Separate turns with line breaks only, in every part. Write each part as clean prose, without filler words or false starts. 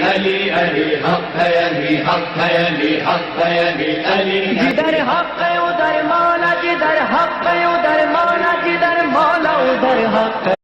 علی علی حق ہے، علی حق ہے، علی حق ہے، علی علی
جدھر حق ہے ادھر مولا، جدھر حق ہے ادھر مولا، جدھر مولا ادھر حق ہے۔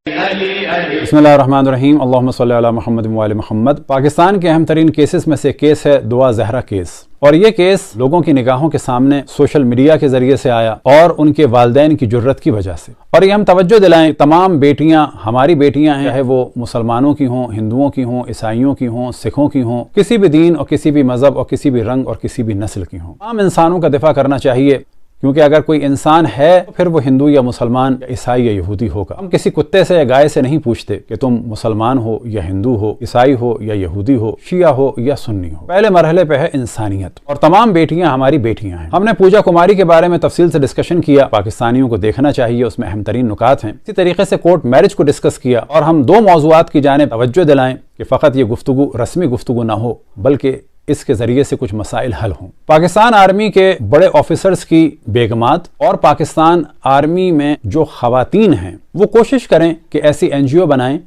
بسم اللہ الرحمن الرحیم، اللہم صلی علی محمد وآل محمد۔ پاکستان کے اہم ترین کیسز میں سے کیس ہے دعا زہرا کیس، اور یہ کیس لوگوں کی نگاہوں کے سامنے سوشل میڈیا کے ذریعے سے آیا اور ان کے والدین کی جرت کی وجہ سے۔ اور یہ ہم توجہ دلائیں، تمام بیٹیاں ہماری بیٹیاں ہیں، چاہے وہ مسلمانوں کی ہوں، ہندوؤں کی ہوں، عیسائیوں کی ہوں، سکھوں کی ہوں، کسی بھی دین اور کسی بھی مذہب اور کسی بھی رنگ اور کسی بھی نسل کی ہوں۔ تمام انسانوں کا دفاع کرنا چاہیے، کیونکہ اگر کوئی انسان ہے تو پھر وہ ہندو یا مسلمان یا عیسائی یا یہودی ہوگا۔ ہم کسی کتے سے یا گائے سے نہیں پوچھتے کہ تم مسلمان ہو یا ہندو ہو، عیسائی ہو یا یہودی ہو، شیعہ ہو یا سنی ہو۔ پہلے مرحلے پہ ہے انسانیت، اور تمام بیٹیاں ہماری بیٹیاں ہیں۔ ہم نے پوجا کماری کے بارے میں تفصیل سے ڈسکشن کیا، پاکستانیوں کو دیکھنا چاہیے، اس میں اہم ترین نکات ہیں۔ اسی طریقے سے کورٹ میرج کو ڈسکس کیا، اور ہم دو موضوعات کی جانب توجہ دلائیں کہ فقط یہ گفتگو رسمی گفتگو نہ ہو بلکہ اس کے ذریعے سے کچھ مسائل حل ہوں۔ پاکستان آرمی کے بڑے آفیسرز کی بیگمات اور پاکستان آرمی میں جو خواتین ہیں وہ کوشش کریں کہ ایسی این جی او بنائیں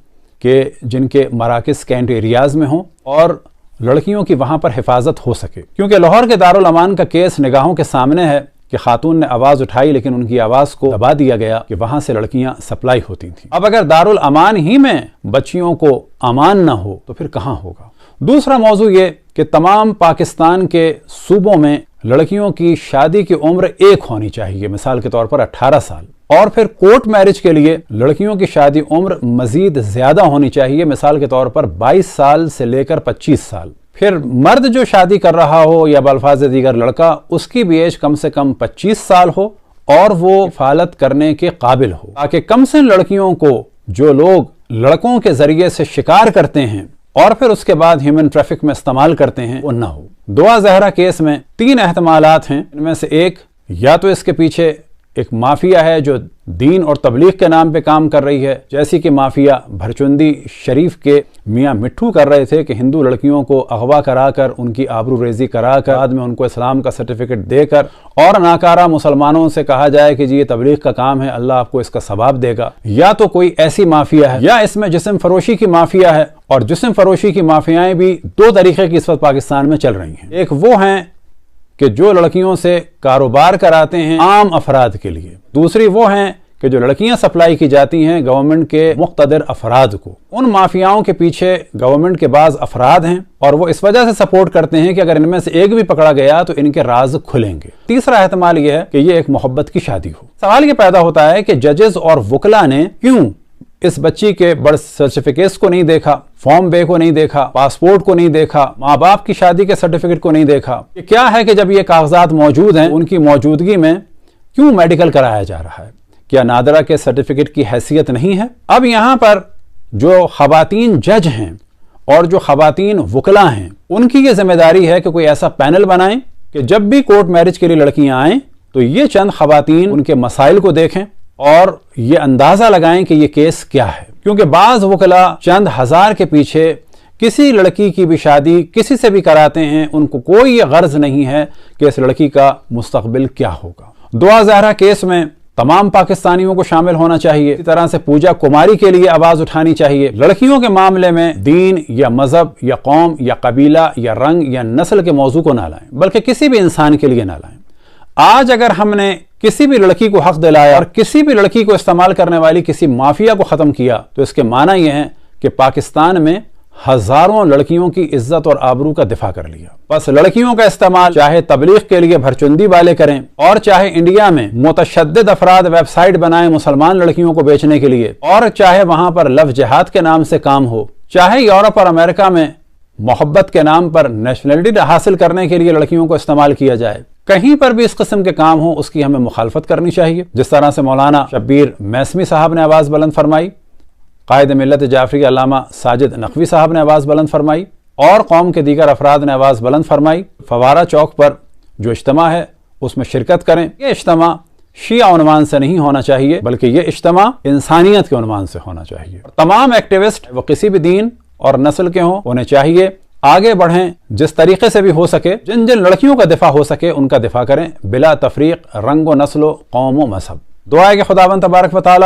کہ جن کے مراکز کینٹ ایریاز میں ہوں اور لڑکیوں کی وہاں پر حفاظت ہو سکے، کیونکہ لاہور کے دارالامان کا کیس نگاہوں کے سامنے ہے کہ خاتون نے آواز اٹھائی لیکن ان کی آواز کو دبا دیا گیا کہ وہاں سے لڑکیاں سپلائی ہوتی تھیں۔ اب اگر دارالامان ہی میں بچیوں کو امان نہ ہو تو پھر کہاں ہوگا؟ دوسرا موضوع یہ کہ تمام پاکستان کے صوبوں میں لڑکیوں کی شادی کی عمر ایک ہونی چاہیے، مثال کے طور پر 18 سال، اور پھر کورٹ میرج کے لیے لڑکیوں کی شادی عمر مزید زیادہ ہونی چاہیے، مثال کے طور پر 22 سال سے لے کر 25 سال۔ پھر مرد جو شادی کر رہا ہو یا بالفاظ دیگر لڑکا، اس کی بھی ایج کم سے کم 25 سال ہو اور وہ کفالت کرنے کے قابل ہو، تاکہ کم سن لڑکیوں کو جو لوگ لڑکوں کے ذریعے سے شکار کرتے ہیں اور پھر اس کے بعد ہیومن ٹریفک میں استعمال کرتے ہیں وہ نہ ہو۔ دعا زہرا کیس میں 3 احتمالات ہیں، ان میں سے ایک، یا تو اس کے پیچھے ایک مافیا ہے جو دین اور تبلیغ کے نام پہ کام کر رہی ہے، جیسی کہ مافیا بھرچندی شریف کے میاں مٹھو کر رہے تھے کہ ہندو لڑکیوں کو اغوا کرا کر ان کی آبرو ریزی کرا کر بعد میں ان کو اسلام کا سرٹیفکیٹ دے کر اور ناکارہ مسلمانوں سے کہا جائے کہ جی یہ تبلیغ کا کام ہے، اللہ آپ کو اس کا ثواب دے گا۔ یا تو کوئی ایسی مافیا ہے، یا اس میں جسم فروشی کی مافیا ہے، اور جسم فروشی کی مافیائیں بھی 2 طریقے کی اس وقت پاکستان میں چل رہی ہیں۔ ایک وہ ہیں کہ جو لڑکیوں سے کاروبار کراتے ہیں عام افراد کے لیے، دوسری وہ ہیں کہ جو لڑکیاں سپلائی کی جاتی ہیں گورنمنٹ کے مقتدر افراد کو۔ ان مافیاؤں کے پیچھے گورنمنٹ کے بعض افراد ہیں اور وہ اس وجہ سے سپورٹ کرتے ہیں کہ اگر ان میں سے ایک بھی پکڑا گیا تو ان کے راز کھلیں گے۔ تیسرا احتمال یہ ہے کہ یہ ایک محبت کی شادی ہو۔ سوال یہ پیدا ہوتا ہے کہ ججز اور وکلا نے کیوں اس بچی کے برتھ سرٹیفکیٹس کو نہیں دیکھا، فارم بے کو نہیں دیکھا، پاسپورٹ کو نہیں دیکھا، ماں باپ کی شادی کے سرٹیفکیٹ کو نہیں دیکھا؟ یہ کیا ہے کہ جب یہ کاغذات موجود ہیں ان کی موجودگی میں کیوں میڈیکل کرایا جا رہا ہے؟ کیا نادرہ کے سرٹیفکیٹ کی حیثیت نہیں ہے؟ اب یہاں پر جو خواتین جج ہیں اور جو خواتین وکلا ہیں ان کی یہ ذمہ داری ہے کہ کوئی ایسا پینل بنائیں کہ جب بھی کورٹ میرج کے لیے لڑکیاں آئیں تو یہ چند خواتین ان کے مسائل کو دیکھیں اور یہ اندازہ لگائیں کہ یہ کیس کیا ہے، کیونکہ بعض وکلا چند ہزار کے پیچھے کسی لڑکی کی بھی شادی کسی سے بھی کراتے ہیں، ان کو کوئی یہ غرض نہیں ہے کہ اس لڑکی کا مستقبل کیا ہوگا۔ دعا زہرا کیس میں تمام پاکستانیوں کو شامل ہونا چاہیے، اسی طرح سے پوجا کماری کے لیے آواز اٹھانی چاہیے۔ لڑکیوں کے معاملے میں دین یا مذہب یا قوم یا قبیلہ یا رنگ یا نسل کے موضوع کو نہ لائیں بلکہ کسی بھی انسان کے لیے نہ لائیں۔ آج اگر ہم نے کسی بھی لڑکی کو حق دلایا اور کسی بھی لڑکی کو استعمال کرنے والی کسی مافیا کو ختم کیا تو اس کے معنی یہ ہے کہ پاکستان میں ہزاروں لڑکیوں کی عزت اور آبرو کا دفاع کر لیا۔ بس لڑکیوں کا استعمال چاہے تبلیغ کے لیے بھرچندی والے کریں اور چاہے انڈیا میں متشدد افراد ویب سائٹ بنائیں مسلمان لڑکیوں کو بیچنے کے لیے، اور چاہے وہاں پر لو جہاد کے نام سے کام ہو، چاہے یورپ اور امریکہ میں محبت کے نام پر نیشنلٹی حاصل کرنے کے لیے لڑکیوں کو استعمال کیا جائے، کہیں پر بھی اس قسم کے کام ہوں اس کی ہمیں مخالفت کرنی چاہیے۔ جس طرح سے مولانا شبیر میسمی صاحب نے آواز بلند فرمائی، قائد ملت جعفری علامہ ساجد نقوی صاحب نے آواز بلند فرمائی، اور قوم کے دیگر افراد نے آواز بلند فرمائی، فوارہ چوک پر جو اجتماع ہے اس میں شرکت کریں۔ یہ اجتماع شیعہ عنوان سے نہیں ہونا چاہیے بلکہ یہ اجتماع انسانیت کے عنوان سے ہونا چاہیے۔ تمام ایکٹیوسٹ وہ کسی بھی دین اور نسل کے ہوں، انہیں چاہیے آگے بڑھیں، جس طریقے سے بھی ہو سکے جن جن لڑکیوں کا دفاع ہو سکے ان کا دفاع کریں، بلا تفریق، رنگ و نسل و قوم و مذہب۔ دعا ہے کہ خداوند تبارک و تعالی